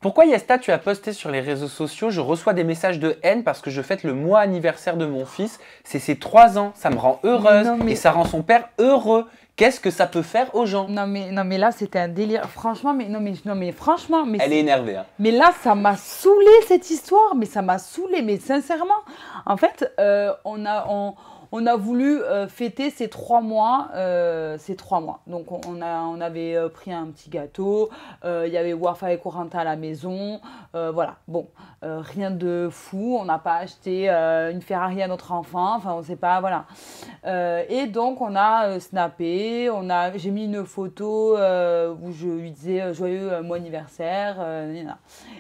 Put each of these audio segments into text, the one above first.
Pourquoi Yesta, tu as posté sur les réseaux sociaux, je reçois des messages de haine parce que je fête le mois anniversaire de mon fils. C'est ses 3 ans, ça me rend heureuse et ça rend son père heureux. Qu'est-ce que ça peut faire aux gens? Non mais là c'était un délire. Franchement, franchement, Elle est énervée. Hein. Mais là ça m'a saoulé cette histoire, mais ça m'a saoulé, mais sincèrement. En fait, on a voulu fêter ces 3 mois. Donc on avait pris un petit gâteau, il y avait Wafa et Corentin à la maison, voilà. Bon, rien de fou, on n'a pas acheté une Ferrari à notre enfant, enfin on sait pas, voilà. Et donc on a snappé, j'ai mis une photo où je lui disais joyeux mois anniversaire,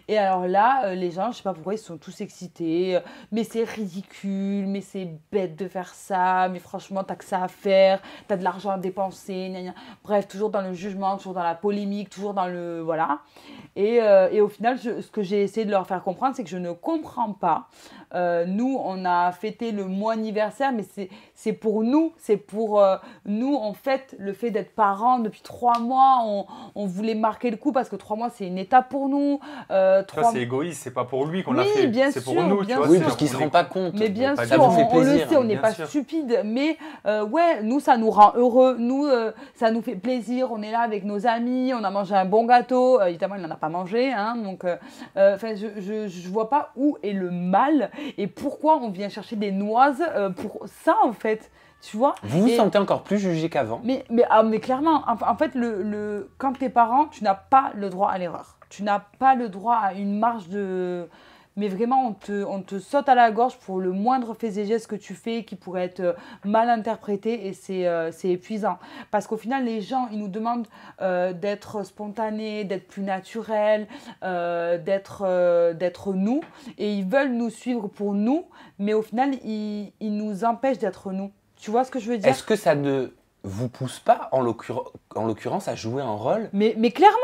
et alors là les gens, je sais pas pourquoi, ils sont tous excités, mais c'est ridicule, mais c'est bête de faire ça, mais franchement t'as que ça à faire, t'as de l'argent à dépenser, gna gna. Bref, toujours dans le jugement, toujours dans la polémique, toujours dans le voilà. Et au final, ce que j'ai essayé de leur faire comprendre, c'est que je ne comprends pas. Nous, on a fêté le mois anniversaire, mais c'est pour nous, nous, en fait, le fait d'être parents depuis 3 mois, on voulait marquer le coup parce que 3 mois, c'est une étape pour nous. C'est égoïste, c'est pas pour lui qu'on l'a fait, c'est pour nous. Tu vois, oui, parce qu'il se rend pas compte. Mais bien sûr, ça vous fait plaisir, on le sait, on n'est pas stupide, mais ouais, nous, ça nous rend heureux, nous, ça nous fait plaisir, on est là avec nos amis, on a mangé un bon gâteau, évidemment, il n'en a pas mangé, hein, donc je vois pas où est le mal et pourquoi on vient chercher des noises pour ça, en fait. Tu vois, vous vous sentez encore plus jugé qu'avant. Mais clairement, en fait, quand t'es parent, tu n'as pas le droit à l'erreur. Tu n'as pas le droit à une marge de... Mais vraiment, on te saute à la gorge pour le moindre fait et geste que tu fais qui pourrait être mal interprété et c'est épuisant. Parce qu'au final, les gens, ils nous demandent d'être spontanés, d'être plus naturels, d'être nous. Et ils veulent nous suivre pour nous, mais au final, ils nous empêchent d'être nous. Tu vois ce que je veux dire? Est-ce que ça ne vous pousse pas, en l'occurrence, à jouer un rôle? Mais clairement,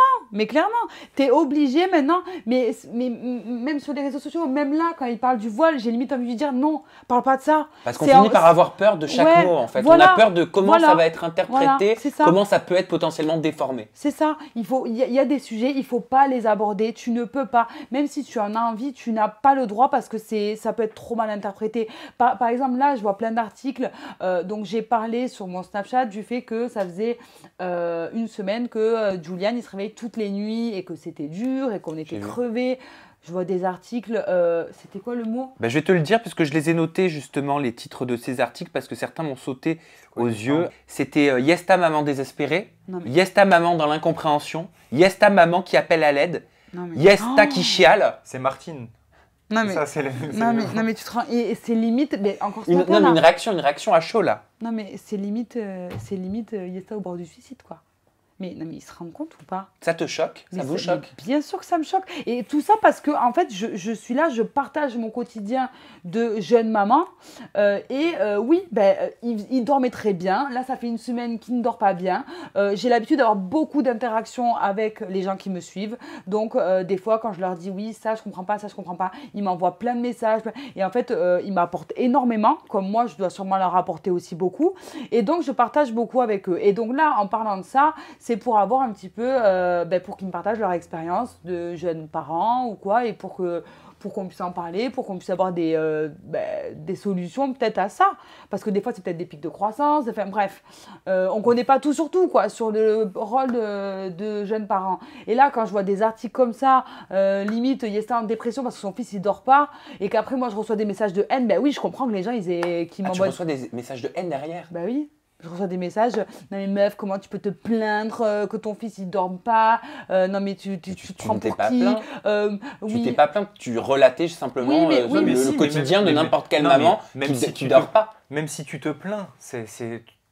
t'es obligé maintenant, mais même sur les réseaux sociaux, même là, quand ils parlent du voile, j'ai limite envie de dire non, parle pas de ça. Parce qu'on finit par avoir peur de chaque mot, en fait. Voilà, on a peur de comment ça va être interprété, comment ça peut être potentiellement déformé. C'est ça, il y a des sujets, il faut pas les aborder, tu ne peux pas, même si tu en as envie, tu n'as pas le droit parce que ça peut être trop mal interprété. Par exemple, là, je vois plein d'articles, donc j'ai parlé sur mon Snapchat du fait que ça faisait 1 semaine que Julian il se réveille toutes les nuits et que c'était dur et qu'on était crevés. Je vois des articles, c'était quoi le mot? Je vais te le dire parce que je les ai notés justement, les titres de ces articles, parce que certains m'ont sauté aux yeux. C'était Yesta maman désespérée, Yesta maman dans l'incompréhension, Yesta maman qui appelle à l'aide, Yesta qui chiale. C'est Martine. Non mais, non mais tu te rends... Et c'est limite... Mais encore ce matin, une réaction à chaud là. Non mais c'est limite Yesta au bord du suicide quoi. Mais non mais ils se rendent compte ou pas? Ça te choque? Ça vous choque? Bien sûr que ça me choque. Et tout ça parce que en fait je suis là, je partage mon quotidien de jeune maman. Oui, il dormait très bien. Là ça fait 1 semaine qu'il ne dort pas bien. J'ai l'habitude d'avoir beaucoup d'interactions avec les gens qui me suivent. Donc des fois quand je leur dis oui, ça je comprends pas, ils m'envoient plein de messages. Et en fait ils m'apportent énormément. Comme moi je dois sûrement leur apporter aussi beaucoup. Et donc je partage beaucoup avec eux. Et donc là en parlant de ça, c'est pour avoir un petit peu, pour qu'ils me partagent leur expérience de jeunes parents ou quoi, et pour qu'on puisse en parler, pour qu'on puisse avoir des solutions peut-être à ça. Parce que des fois, c'est peut-être des pics de croissance, enfin bref. On ne connaît pas tout sur tout, quoi, sur le rôle de jeunes parents. Et là, quand je vois des articles comme ça, limite, Yesta en dépression parce que son fils, il ne dort pas, et qu'après, moi, je reçois des messages de haine, oui, je comprends que les gens, qui m'envoient... Tu reçois des messages de haine derrière? Oui. Je reçois des messages, non mais meuf, comment tu peux te plaindre que ton fils il dorme pas, non mais tu te prends pour qui? Tu t'es pas plaint, tu relatais simplement le quotidien de n'importe quelle maman qui dort pas. Même si tu te plains,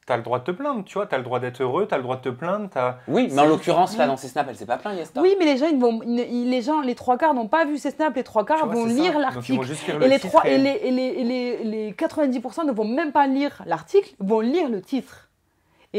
t'as le droit de te plaindre, tu vois, t'as le droit d'être heureux, t'as le droit de te plaindre. Oui, mais en l'occurrence, là, dans ces snaps, elle s'est pas plainte, Yesta. Oui, mais les gens, les 3 quarts n'ont pas vu ces snaps, les 3 quarts vont lire l'article. Et les 90% ne vont même pas lire l'article, vont lire le titre.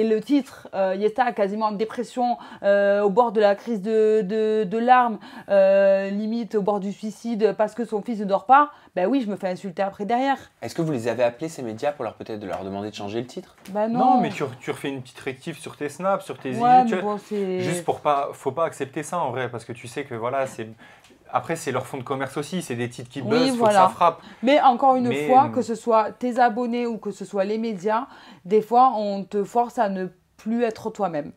et le titre, Yesta quasiment en dépression, au bord de la crise de larmes, limite au bord du suicide parce que son fils ne dort pas, ben oui, je me fais insulter après derrière. Est-ce que vous les avez appelés, ces médias, pour peut-être leur demander de changer le titre? Ben non. Non, mais tu refais une petite rectif sur tes snaps, sur tes Ouais, idées. mais bon, Juste pour pas, faut pas accepter ça en vrai, parce que tu sais que voilà, après c'est leur fonds de commerce aussi, c'est des titres qui buzzent, faut que ça frappe. Mais encore une fois, que ce soit tes abonnés ou que ce soit les médias, des fois on te force à ne plus être toi-même.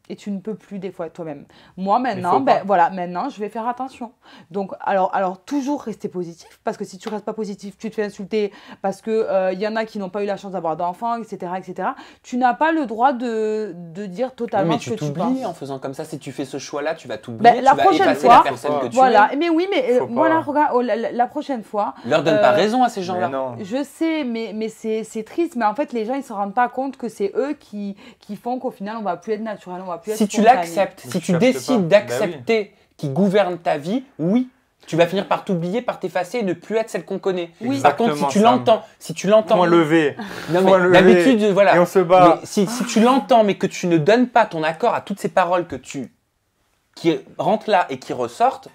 Et tu ne peux plus des fois être toi-même. Moi maintenant, maintenant je vais faire attention. Donc alors toujours rester positif, parce que si tu restes pas positif, tu te fais insulter parce que y en a qui n'ont pas eu la chance d'avoir d'enfants, etc., etc. Tu n'as pas le droit de dire totalement ce que tu penses. Mais tu t'oublies en faisant comme ça. Si tu fais ce choix-là, tu vas t'oublier. La prochaine fois, la personne que tu es. Mais oui, mais voilà, regarde, la prochaine fois. Leur donne pas raison à ces gens-là. Je sais, mais c'est triste. Mais en fait, les gens ils se rendent pas compte que c'est eux qui font qu'au final on va plus être naturel, on va plus être si tu l'acceptes, si tu décides d'accepter qui gouverne ta vie, oui, tu vas finir par t'oublier, par t'effacer et ne plus être celle qu'on connaît. Oui. Par contre, si tu l'entends, point levé. D'habitude, voilà. Et on se bat. Mais si tu l'entends, mais que tu ne donnes pas ton accord à toutes ces paroles qui rentrent là et qui ressortent,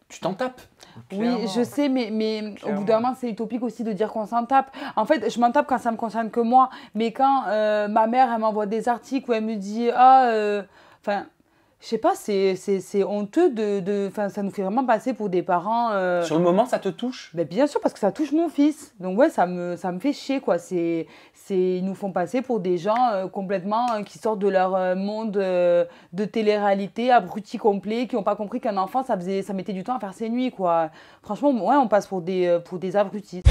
tu t'en tapes. Clairement. Oui, je sais, mais au bout d'un moment, c'est utopique aussi de dire qu'on s'en tape. En fait, je m'en tape quand ça me concerne que moi. Mais quand ma mère, elle m'envoie des articles où elle me dit enfin, je sais pas, c'est honteux ça nous fait vraiment passer pour des parents. Sur le moment, ça te touche? Ben, bien sûr, parce que ça touche mon fils. Donc ouais, ça me fait chier, quoi. Ils nous font passer pour des gens complètement qui sortent de leur monde de télé-réalité, abrutis complets, qui n'ont pas compris qu'un enfant, ça mettait du temps à faire ses nuits, quoi. Franchement, ouais, on passe pour des abrutis.